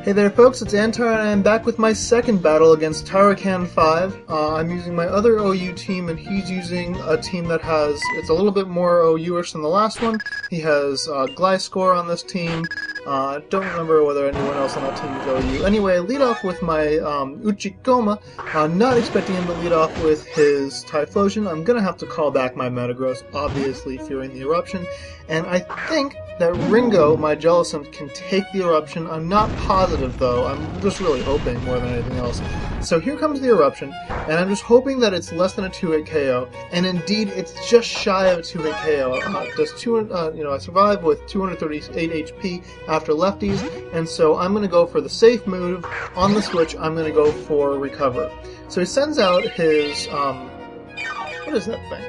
Hey there folks, it's Antar and I'm back with my second battle against Tarikan5. I'm using my other OU team and he's using a team that has, it's a little bit more OU-ish than the last one. He has Gliscor on this team. Don't remember whether anyone else on that team is OU. Anyway, I lead off with my Uchikoma, not expecting him to lead off with his Typhlosion. I'm going to have to call back my Metagross, obviously fearing the Eruption. And I think that Ringo, my Jellicent, can take the Eruption. I'm not positive, though. I'm just really hoping more than anything else. So here comes the Eruption, and I'm just hoping that it's less than a 2-hit KO. And indeed, it's just shy of a 2-hit KO. I survive with 238 HP after lefties, and so I'm going to go for the safe move. On the switch, I'm going to go for Recover. So he sends out his, what is that thing?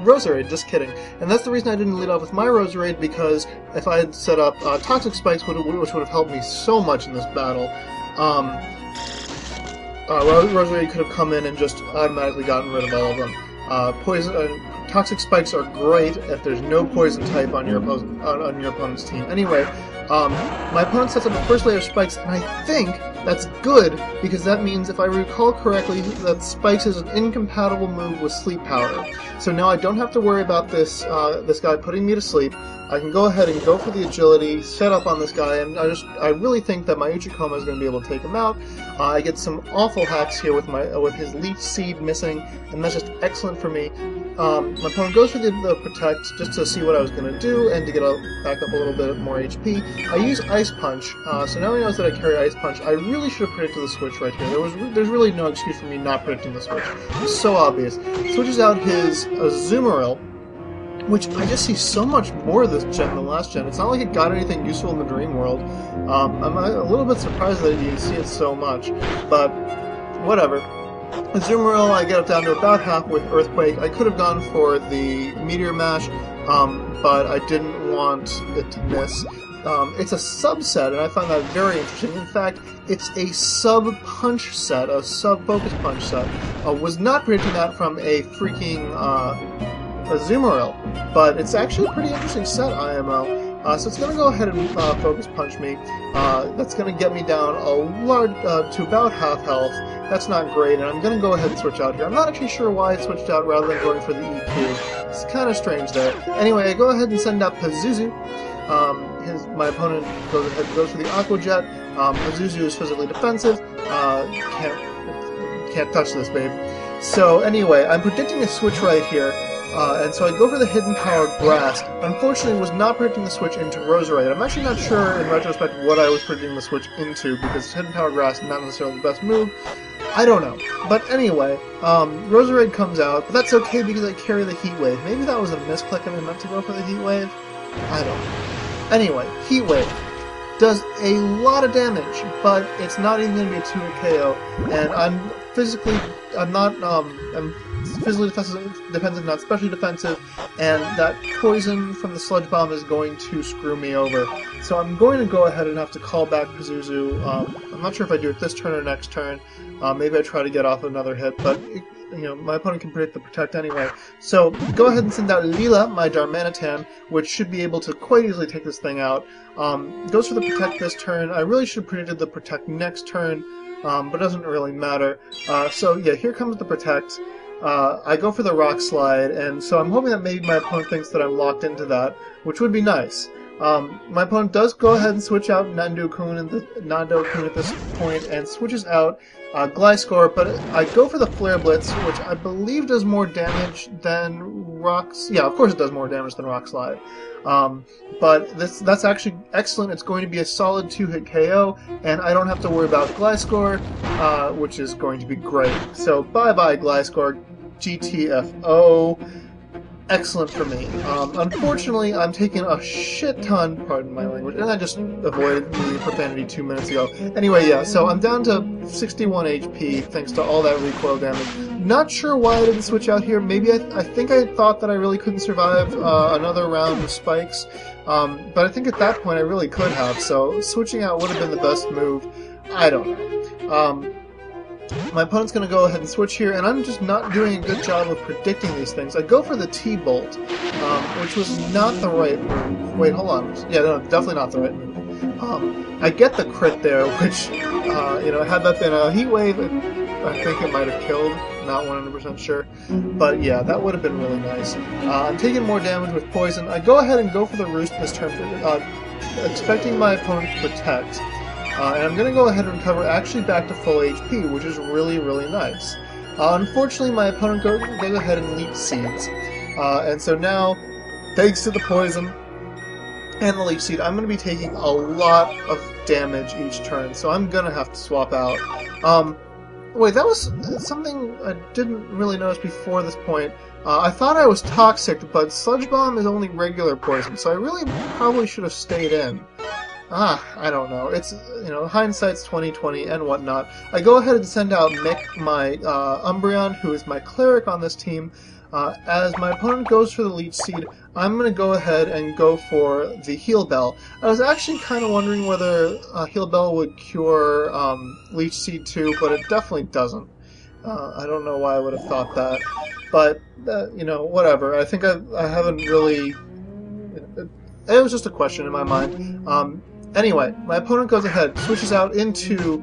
Roserade, just kidding. And that's the reason I didn't lead off with my Roserade, because if I had set up Toxic Spikes, which would have helped me so much in this battle, Roserade could have come in and just automatically gotten rid of all of them. Toxic Spikes are great if there's no poison type on your opponent's team. Anyway, my opponent sets up a first layer of Spikes, and I think that's good, because that means, if I recall correctly, that Spikes is an incompatible move with Sleep Powder. So now I don't have to worry about this guy putting me to sleep. I can go ahead and go for the agility, set up on this guy, and I really think that my Uchikoma is going to be able to take him out. I get some awful hacks here with his Leech Seed missing, and that's just excellent for me. My opponent goes for the Protect just to see what I was going to do and to get back up a little bit more HP. I use Ice Punch, so now he knows that I carry Ice Punch. I really should have predicted the switch right here. There's really no excuse for me not predicting the switch. It's so obvious. Switches out his Azumarill, which I just see so much more this gen than last gen. It's not like it got anything useful in the Dream World. I'm a little bit surprised that you see it so much, but whatever. Azumarill, I get it down to about half with Earthquake. I could have gone for the Meteor Mash, but I didn't want it to miss. It's a subset, and I find that very interesting. In fact, it's a sub-punch set, a sub-focus punch set. Was not predicting that from a freaking Azumarill, but it's actually a pretty interesting set, IMO. So it's going to go ahead and focus punch me. That's going to get me down to about half health. That's not great, and I'm going to go ahead and switch out here. I'm not actually sure why I switched out rather than going for the EQ. It's kind of strange there. Anyway, I go ahead and send out Pazuzu. My opponent goes for the Aqua Jet. Pazuzu is physically defensive. Can't touch this, babe. So anyway, I'm predicting a switch right here. And so I go for the Hidden Power Grass. Unfortunately, was not predicting the switch into Roserade. I'm actually not sure, in retrospect, what I was predicting the switch into, because Hidden Power Grass is not necessarily the best move. I don't know. But anyway, Roserade comes out, but that's okay because I carry the Heat Wave. Maybe that was a misclick and I meant to go for the Heat Wave? I don't know. Anyway, Heat Wave does a lot of damage, but it's not even going to be a 2-hit KO, and I'm physically defensive, not specially defensive, and that poison from the Sludge Bomb is going to screw me over. So I'm going to go ahead and have to call back Pazuzu. I'm not sure if I do it this turn or next turn. Maybe I try to get off another hit, but my opponent can predict the Protect anyway. So go ahead and send out Leela, my Darmanitan, which should be able to quite easily take this thing out. Goes for the Protect this turn. I really should have predicted the Protect next turn, but it doesn't really matter. So yeah, here comes the Protect. I go for the Rock Slide, and so I'm hoping that maybe my opponent thinks that I'm locked into that, which would be nice. My opponent does go ahead and switch out Nando-kun at this point, and switches out Gliscor, but I go for the Flare Blitz, which I believe does more damage than Yeah, of course it does more damage than Rock Slide. But that's actually excellent. It's going to be a solid 2-hit KO, and I don't have to worry about Gliscor, which is going to be great. So bye-bye Gliscor, GTFO. Excellent for me. Unfortunately, I'm taking a shit ton, pardon my language, and I just avoided the profanity 2 minutes ago. Anyway, yeah, so I'm down to 61 HP thanks to all that recoil damage. Not sure why I didn't switch out here. Maybe I think I thought that I really couldn't survive another round of spikes, but I think at that point I really could have, so switching out would have been the best move. I don't know. My opponent's going to go ahead and switch here, and I'm just not doing a good job of predicting these things. I go for the T-Bolt, which was not the right move. Wait, hold on. Yeah, no, definitely not the right move. I get the crit there, which, had that been a heat wave, I think it might have killed. Not 100% sure. But yeah, that would have been really nice. I'm taking more damage with poison. I go ahead and go for the roost this turn, expecting my opponent to protect. And I'm going to go ahead and recover actually back to full HP, which is really, really nice. Unfortunately, my opponent goes ahead and leech seeds. And so now, thanks to the poison and the leech seed, I'm going to be taking a lot of damage each turn. So I'm going to have to swap out. Wait, that was something I didn't really notice before this point. I thought I was toxic, but Sludge Bomb is only regular poison, so I really probably should have stayed in. I don't know. It's, hindsight's 20/20 and whatnot. I go ahead and send out Mick, my Umbreon, who is my cleric on this team. As my opponent goes for the Leech Seed, I'm going to go ahead and go for the Heal Bell. I was actually kind of wondering whether Heal Bell would cure Leech Seed too, but it definitely doesn't. I don't know why I would have thought that. But, whatever. I think I haven't really... It was just a question in my mind. Anyway, my opponent goes ahead, switches out into...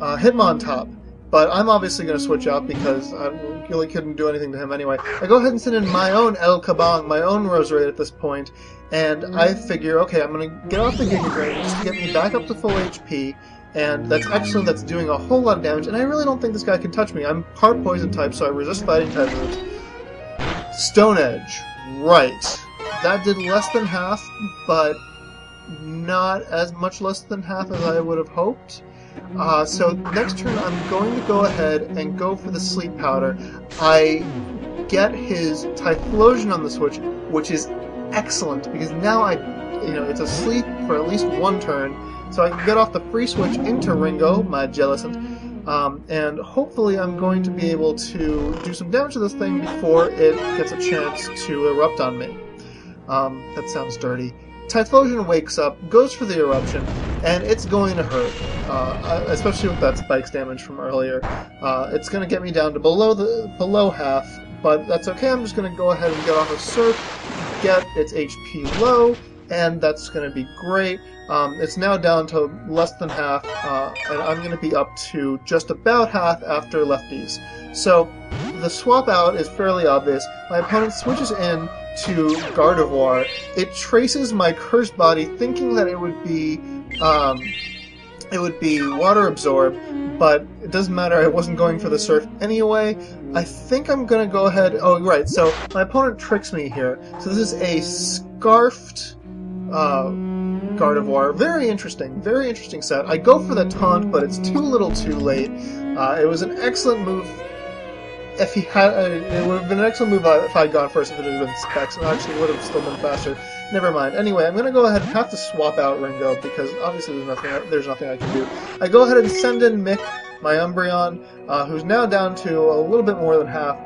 Hitmontop. But I'm obviously going to switch out because I really couldn't do anything to him anyway. I go ahead and send in my own El Kabong, my own Roserade at this point, and I figure, okay, I'm going to get off the Giga Drain just to get me back up to full HP, and that's excellent, that's doing a whole lot of damage, and I really don't think this guy can touch me. I'm part Poison type, so I resist Fighting type moves. Stone Edge. Right. That did less than half, but not as much less than half as I would have hoped. So next turn I'm going to go ahead and go for the Sleep Powder. I get his Typhlosion on the switch, which is excellent, because now it's asleep for at least one turn, so I can get off the free switch into Ringo, my Jellicent, and hopefully I'm going to be able to do some damage to this thing before it gets a chance to erupt on me. That sounds dirty. Typhlosion wakes up, goes for the eruption, and it's going to hurt, especially with that spikes damage from earlier. It's going to get me down to below half, but that's okay. I'm just going to go ahead and get off of Surf, get its HP low, and that's going to be great. It's now down to less than half, and I'm going to be up to just about half after lefties. So the swap out is fairly obvious. My opponent switches in to Gardevoir. It traces my Cursed Body, thinking that it would be Water Absorb, but it doesn't matter. I wasn't going for the Surf anyway. I think I'm gonna go ahead. Oh, right. So my opponent tricks me here. So this is a Scarfed Gardevoir. Very interesting set. I go for the Taunt, but it's too little too late. It was an excellent move. If he had, it would have been an excellent move if I had gone first, if it had been Specs, and actually it would have still been faster. Never mind. Anyway, I'm going to go ahead and have to swap out Ringo, because obviously there's nothing I can do. I go ahead and send in Mick, my Umbreon, who's now down to a little bit more than half.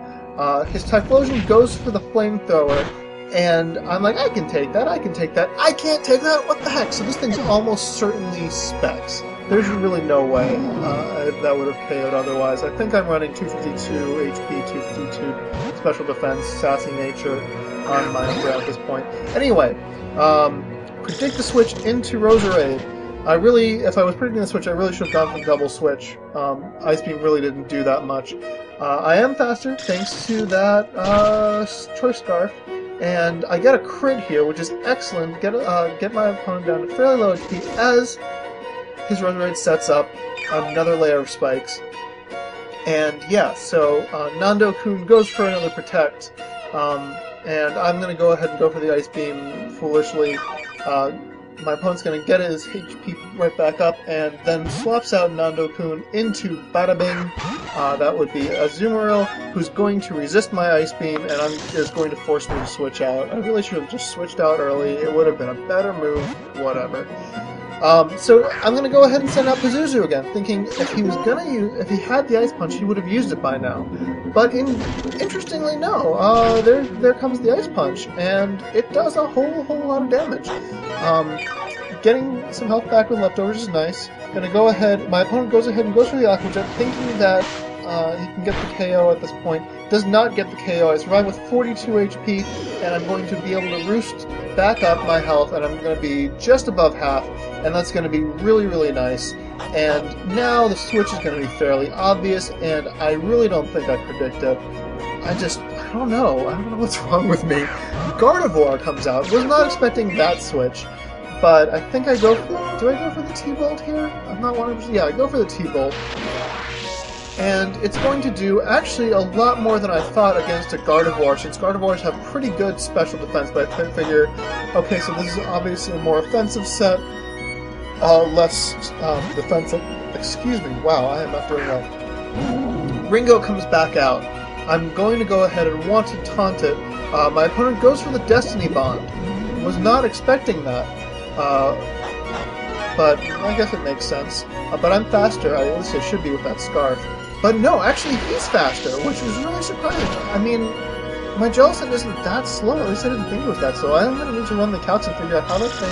His Typhlosion goes for the Flamethrower, and I'm like, I can take that, I can't take that, what the heck? So this thing's almost certainly Specs. There's really no way that would have KO'd otherwise. I think I'm running 252 HP, 252 Special Defense, Sassy Nature on my Umbreon at this point. Anyway, predict the switch into Roserade. If I was predicting the switch, I really should have gone for double switch. Ice Beam really didn't do that much. I am faster thanks to that Choice Scarf, and I get a crit here, which is excellent. Get my opponent down to fairly low HP as his Roserade sets up another layer of spikes. And yeah, so Nando-kun goes for another Protect, and I'm going to go ahead and go for the Ice Beam foolishly. My opponent's going to get his HP right back up, and then swaps out Nando-kun into Bada Bing. That would be Azumarill, who's going to resist my Ice Beam, and is going to force me to switch out. I really should have just switched out early. It would have been a better move, whatever. So I'm going to go ahead and send out Pazuzu again, thinking if he had the Ice Punch, he would have used it by now. But interestingly, no. There comes the Ice Punch, and it does a whole lot of damage. Getting some health back with leftovers is nice. Gonna go ahead. My opponent goes ahead and goes for the Aqua Jet, thinking that he can get the KO at this point. Does not get the KO. I survive with 42 HP, and I'm going to be able to roost back up my health, and I'm going to be just above half, and that's going to be really, really nice. And now the switch is going to be fairly obvious, and I really don't think I predict it. I don't know. I don't know what's wrong with me. Gardevoir comes out. Was not expecting that switch, but I think I go for... Do I go for the T-Bolt here? I'm not 100%... Yeah, I go for the T-Bolt. And it's going to do actually a lot more than I thought against a Gardevoir, since Gardevoirs have pretty good special defense, but I figure, okay, so this is obviously a more offensive set, less defensive. Excuse me, wow, I am not doing well. Ringo comes back out. I'm going to go ahead and want to taunt it. My opponent goes for the Destiny Bond. Was not expecting that. But I guess it makes sense. But I'm faster, at least I should be with that Scarf. But no, actually he's faster, which is really surprising. I mean, my Jellicent isn't that slow, at least I didn't think it was that slow. I'm going to need to run the calcs and figure out how that thing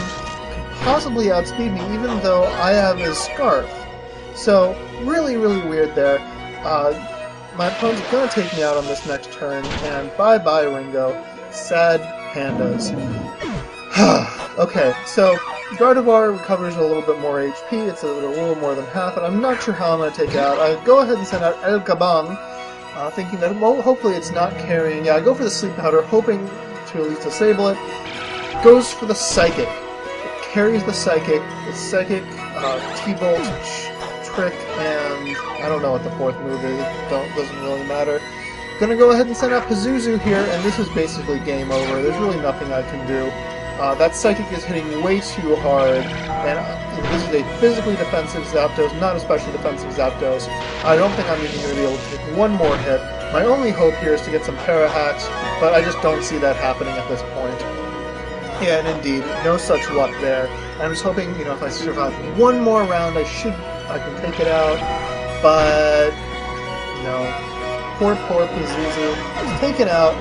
could possibly outspeed me, even though I have his Scarf. So, really, really weird there. My opponent's going to take me out on this next turn, and bye-bye, Ringo. Sad pandas. Okay, so Gardevoir recovers a little bit more HP. It's a little more than half, and I'm not sure how I'm going to take it out. I go ahead and send out El Kabang, thinking that, well, hopefully it's not carrying. Yeah, I go for the Sleep Powder, hoping to at least disable it. Goes for the Psychic. It carries the Psychic. It's Psychic, T-Bolt, Trick, and I don't know what the fourth move is. Doesn't really matter. Gonna go ahead and send out Pazuzu here, and this is basically game over. There's really nothing I can do. That Psychic is hitting way too hard, and this is a physically defensive Zapdos, not a special defensive Zapdos. I don't think I'm even going to be able to take one more hit. My only hope here is to get some Para-Hacks, but I just don't see that happening at this point. Yeah, and indeed, no such luck there. I'm just hoping, you know, if I survive one more round, I can take it out, but no. Poor Pazuzu is taken out.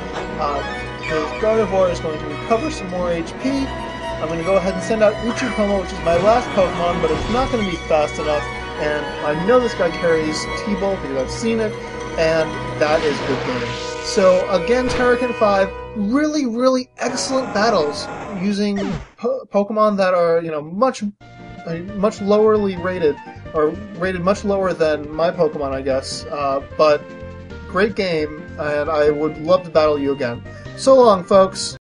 His Gardevoir is going to recover some more HP. I'm going to go ahead and send out Uchipomo, which is my last Pokemon, but it's not going to be fast enough. And I know this guy carries T-Bolt because I've seen it, and that is good game. So again, Tarikan5, really, really excellent battles using Pokemon that are, you know, much lowerly rated, or rated much lower than my Pokemon, I guess. But great game, and I would love to battle you again. So long, folks.